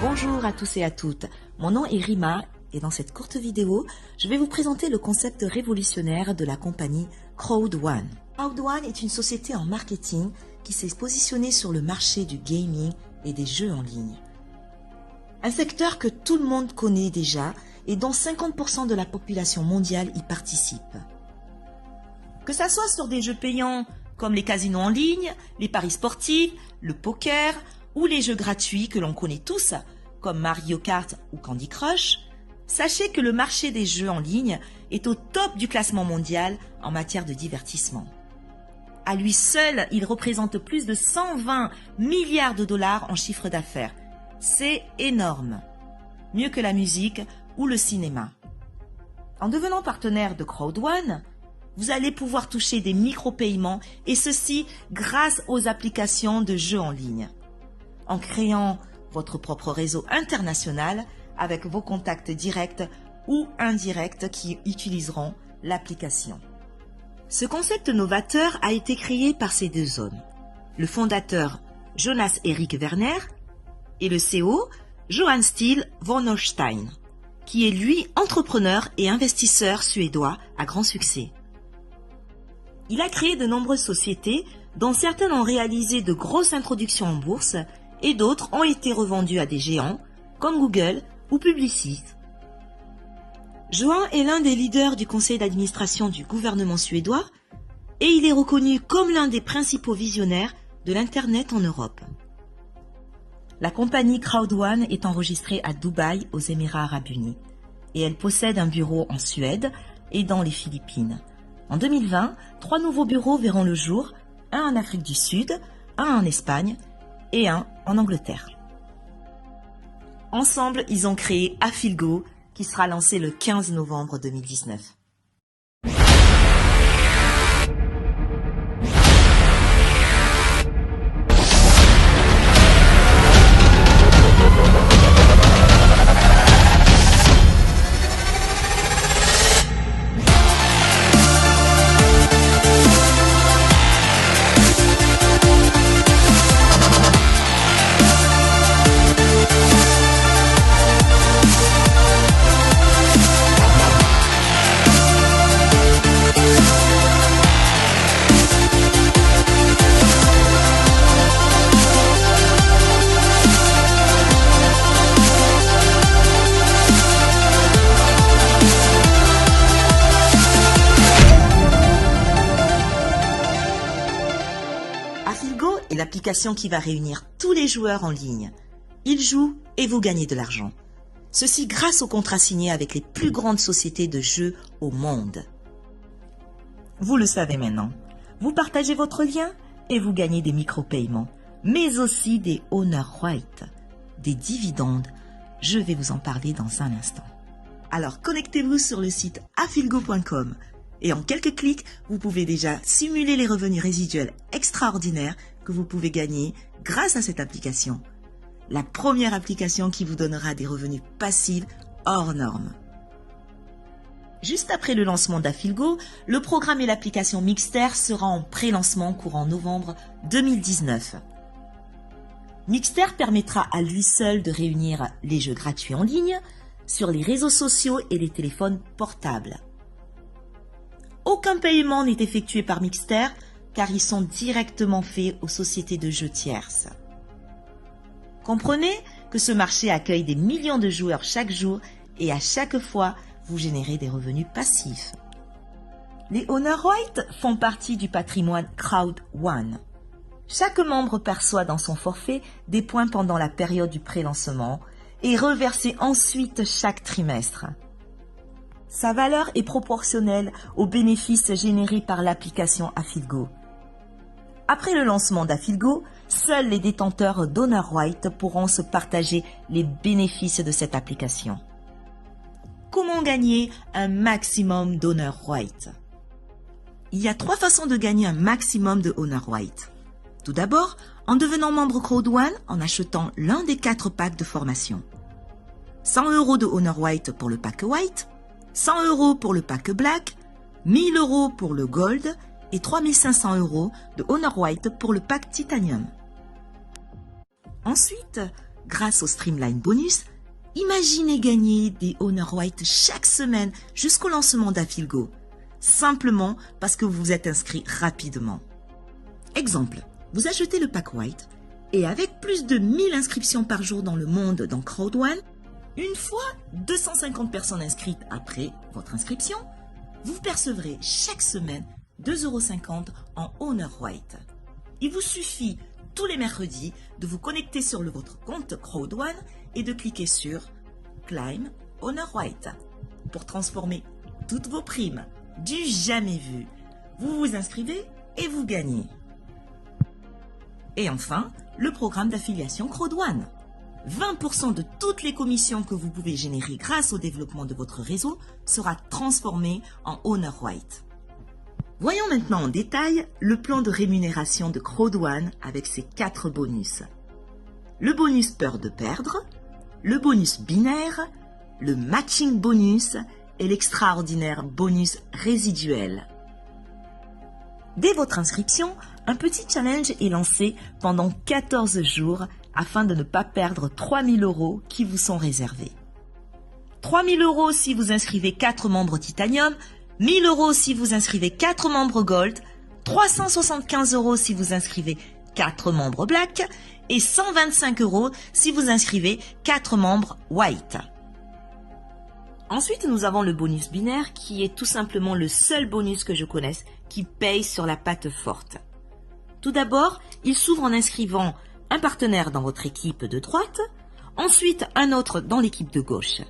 Bonjour à tous et à toutes, mon nom est Rima et dans cette courte vidéo, je vais vous présenter le concept révolutionnaire de la compagnie Crowd1. Crowd1 est une société en marketing qui s'est positionnée sur le marché du gaming et des jeux en ligne. Un secteur que tout le monde connaît déjà et dont 50% de la population mondiale y participe. Que ça soit sur des jeux payants comme les casinos en ligne, les paris sportifs, le poker ou les jeux gratuits que l'on connaît tous, comme Mario Kart ou Candy Crush, sachez que le marché des jeux en ligne est au top du classement mondial en matière de divertissement. À lui seul, il représente plus de 120 milliards de dollars en chiffre d'affaires. C'est énorme. Mieux que la musique ou le cinéma. En devenant partenaire de Crowd1, vous allez pouvoir toucher des micro-paiements et ceci grâce aux applications de jeux en ligne. En créant votre propre réseau international avec vos contacts directs ou indirects qui utiliseront l'application. Ce concept novateur a été créé par ces deux hommes, le fondateur Jonas Erik Werner et le CEO Johan Steel Vornerstein, qui est lui entrepreneur et investisseur suédois à grand succès. Il a créé de nombreuses sociétés dont certaines ont réalisé de grosses introductions en bourse et d'autres ont été revendues à des géants comme Google ou Publicis. Johan est l'un des leaders du conseil d'administration du gouvernement suédois et il est reconnu comme l'un des principaux visionnaires de l'Internet en Europe. La compagnie Crowd1 est enregistrée à Dubaï aux Émirats Arabes Unis et elle possède un bureau en Suède et dans les Philippines. En 2020, 3 nouveaux bureaux verront le jour, un en Afrique du Sud, un en Espagne et un en Angleterre. Ensemble, ils ont créé Affilgo, qui sera lancé le 15 novembre 2019. Affilgo est l'application qui va réunir tous les joueurs en ligne. Ils jouent et vous gagnez de l'argent. Ceci grâce aux contrats signés avec les plus grandes sociétés de jeux au monde. Vous le savez maintenant. Vous partagez votre lien et vous gagnez des micro-paiements, mais aussi des honor rights, des dividendes. Je vais vous en parler dans un instant. Alors connectez-vous sur le site affilgo.com. Et en quelques clics, vous pouvez déjà simuler les revenus résiduels extraordinaires que vous pouvez gagner grâce à cette application. La première application qui vous donnera des revenus passifs hors normes. Juste après le lancement d'Affilgo, le programme et l'application Mixter sera en pré-lancement courant novembre 2019. Mixter permettra à lui seul de réunir les jeux gratuits en ligne sur les réseaux sociaux et les téléphones portables. Aucun paiement n'est effectué par Mixter car ils sont directement faits aux sociétés de jeux tierces. Comprenez que ce marché accueille des millions de joueurs chaque jour et à chaque fois, vous générez des revenus passifs. Les honor rights font partie du patrimoine Crowd1. Chaque membre perçoit dans son forfait des points pendant la période du pré-lancement et reversés ensuite chaque trimestre. Sa valeur est proportionnelle aux bénéfices générés par l'application Affilgo. Après le lancement d'Affilgo, seuls les détenteurs d'honor rights pourront se partager les bénéfices de cette application. Comment gagner un maximum d'honor rights? Il y a 3 façons de gagner un maximum de honor rights. Tout d'abord, en devenant membre Crowd1 en achetant l'un des 4 packs de formation. 100 € de honor right pour le pack white, 100 € pour le pack black, 1000 € pour le gold et 3500 € de honor white pour le pack titanium. Ensuite, grâce au Streamline Bonus, imaginez gagner des Honor White chaque semaine jusqu'au lancement d'Afilgo, simplement parce que vous vous êtes inscrit rapidement. Exemple, vous achetez le pack White et avec plus de 1000 inscriptions par jour dans le monde dans Crowd1, une fois 250 personnes inscrites après votre inscription, vous percevrez chaque semaine 2,50 € en Honor White. Il vous suffit tous les mercredis de vous connecter sur votre compte Crowd1 et de cliquer sur Claim Honor White pour transformer toutes vos primes du jamais vu. Vous vous inscrivez et vous gagnez. Et enfin, le programme d'affiliation Crowd1. 20% de toutes les commissions que vous pouvez générer grâce au développement de votre réseau sera transformé en Honor White. Voyons maintenant en détail le plan de rémunération de Crowd1 avec ses 4 bonus. Le bonus peur de perdre, le bonus binaire, le matching bonus et l'extraordinaire bonus résiduel. Dès votre inscription, un petit challenge est lancé pendant 14 jours afin de ne pas perdre 3 000 € qui vous sont réservés. 3 000 € si vous inscrivez 4 membres Titanium, 1 000 € si vous inscrivez 4 membres Gold, 375 € si vous inscrivez 4 membres Black et 125 € si vous inscrivez 4 membres White. Ensuite, nous avons le bonus binaire qui est tout simplement le seul bonus que je connaisse qui paye sur la patte forte. Tout d'abord, il s'ouvre en inscrivant un partenaire dans votre équipe de droite, ensuite un autre dans l'équipe de gauche.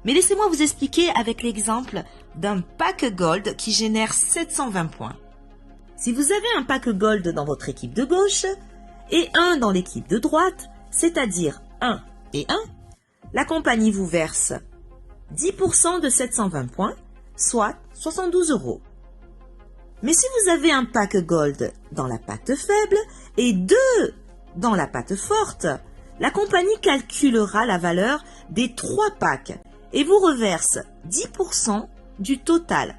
Mais laissez-moi vous expliquer avec l'exemple d'un pack Gold qui génère 720 points. Si vous avez un pack Gold dans votre équipe de gauche et un dans l'équipe de droite, c'est-à-dire 1 et 1, la compagnie vous verse 10% de 720 points, soit 72 €. Mais si vous avez un pack Gold dans la patte faible et 2 dans la patte forte, la compagnie calculera la valeur des 3 packs et vous reverse 10% du total.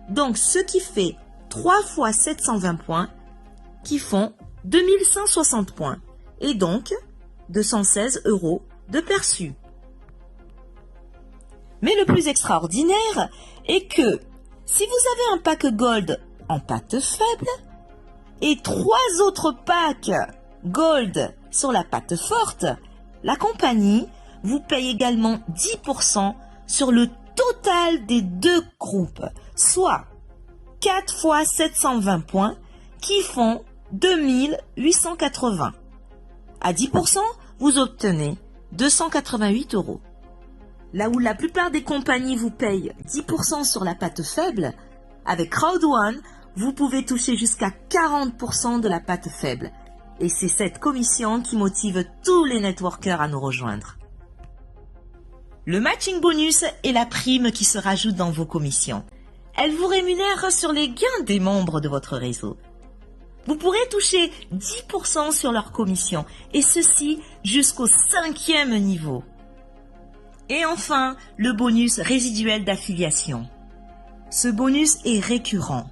Donc, ce qui fait 3 fois 720 points qui font 2160 points et donc 216 € de perçu. Mais le plus extraordinaire est que si vous avez un pack Gold en patte faible et 3 autres packs Gold sur la patte forte, la compagnie vous paye également 10% sur le total des 2 groupes, soit 4 fois 720 points qui font 2880. À 10%, vous obtenez 288 €. Là où la plupart des compagnies vous payent 10% sur la patte faible, avec Crowd1, vous pouvez toucher jusqu'à 40% de la patte faible. Et c'est cette commission qui motive tous les networkers à nous rejoindre. Le matching bonus est la prime qui se rajoute dans vos commissions. Elle vous rémunère sur les gains des membres de votre réseau. Vous pourrez toucher 10% sur leur commission, et ceci jusqu'au 5e niveau. Et enfin, le bonus résiduel d'affiliation. Ce bonus est récurrent.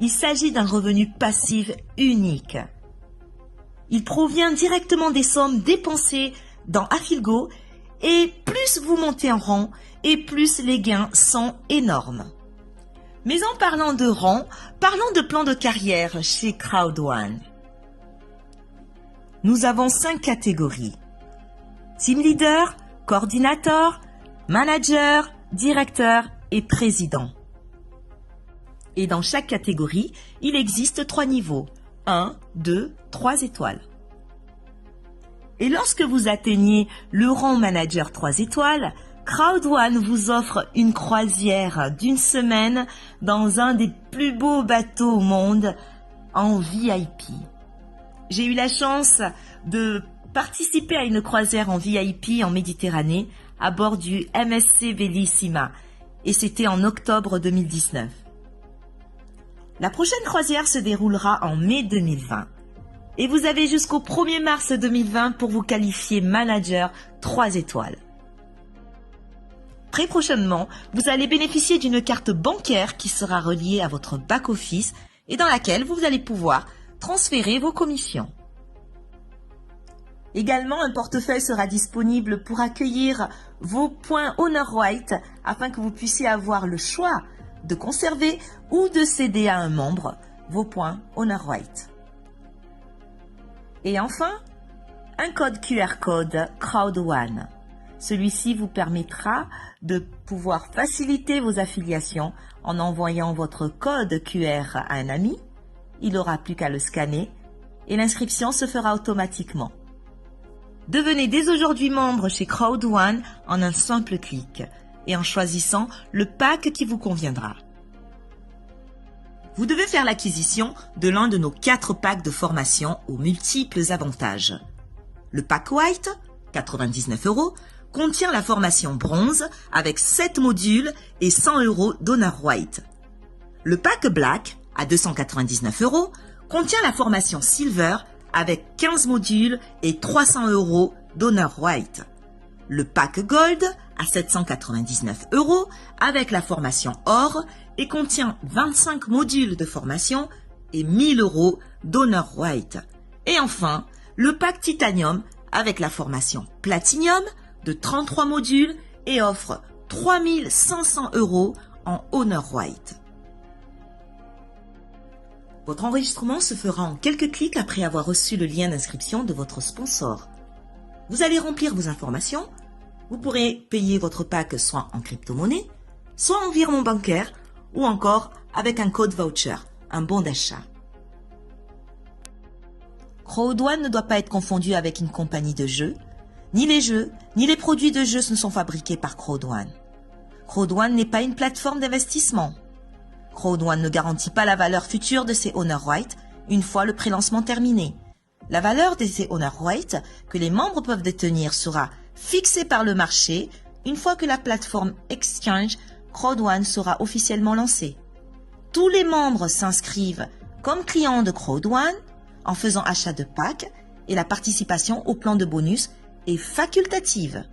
Il s'agit d'un revenu passif unique. Il provient directement des sommes dépensées dans Afilgo et plus vous montez en rang et plus les gains sont énormes. Mais en parlant de rang, parlons de plan de carrière chez Crowd1. Nous avons 5 catégories. Team leader, coordinateur, manager, directeur et président. Et dans chaque catégorie, il existe 3 niveaux. 1, 2, 3 étoiles. Et lorsque vous atteignez le rang manager 3 étoiles, Crowd1 vous offre une croisière d'1 semaine dans un des plus beaux bateaux au monde en VIP. J'ai eu la chance de participer à une croisière en VIP en Méditerranée à bord du MSC Bellissima et c'était en octobre 2019. La prochaine croisière se déroulera en mai 2020 et vous avez jusqu'au 1er mars 2020 pour vous qualifier manager 3 étoiles. Très prochainement, vous allez bénéficier d'une carte bancaire qui sera reliée à votre back-office et dans laquelle vous allez pouvoir transférer vos commissions. Également, un portefeuille sera disponible pour accueillir vos points Honor White afin que vous puissiez avoir le choix de conserver ou de céder à un membre vos points Honor White. Et enfin, un code QR code Crowd1. Celui-ci vous permettra de pouvoir faciliter vos affiliations en envoyant votre code QR à un ami. Il n'aura plus qu'à le scanner et l'inscription se fera automatiquement. Devenez dès aujourd'hui membre chez Crowd1 en un simple clic et en choisissant le pack qui vous conviendra. Vous devez faire l'acquisition de l'un de nos 4 packs de formation aux multiples avantages. Le pack White, 99 €, contient la formation bronze avec 7 modules et 100 € d'Honor White. Le pack Black, à 299 €, contient la formation silver avec 15 modules et 300 € d'Honor White. Le pack Gold, à 799 € avec la formation or et contient 25 modules de formation et 1000 € d'Honor White. Et enfin, le pack Titanium avec la formation Platinum de 33 modules et offre 3500 € en Honor White. Votre enregistrement se fera en quelques clics après avoir reçu le lien d'inscription de votre sponsor. Vous allez remplir vos informations. Vous pourrez payer votre pack soit en crypto-monnaie, soit en virement bancaire ou encore avec un code voucher, un bon d'achat. Crowd1 ne doit pas être confondu avec une compagnie de jeux. Ni les jeux, ni les produits de jeux ne sont fabriqués par Crowd1. Crowd1 n'est pas une plateforme d'investissement. Crowd1 ne garantit pas la valeur future de ses Honor White une fois le prélancement terminé. La valeur de ces Honor White que les membres peuvent détenir sera fixée par le marché une fois que la plateforme Exchange Crowd1 sera officiellement lancée. Tous les membres s'inscrivent comme clients de Crowd1 en faisant achat de packs et la participation au plan de bonus est facultative.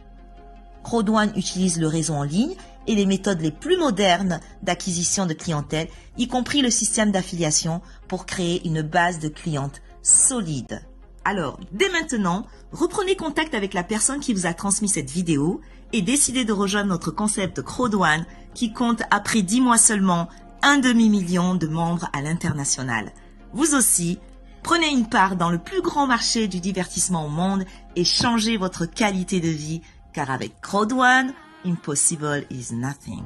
Crowd1 utilise le réseau en ligne et les méthodes les plus modernes d'acquisition de clientèle, y compris le système d'affiliation pour créer une base de clientes solide. Alors, dès maintenant, reprenez contact avec la personne qui vous a transmis cette vidéo et décidez de rejoindre notre concept Crowd1 qui compte après 10 mois seulement 1 demi-million de membres à l'international. Vous aussi, prenez une part dans le plus grand marché du divertissement au monde et changez votre qualité de vie car avec Crowd1, impossible is nothing.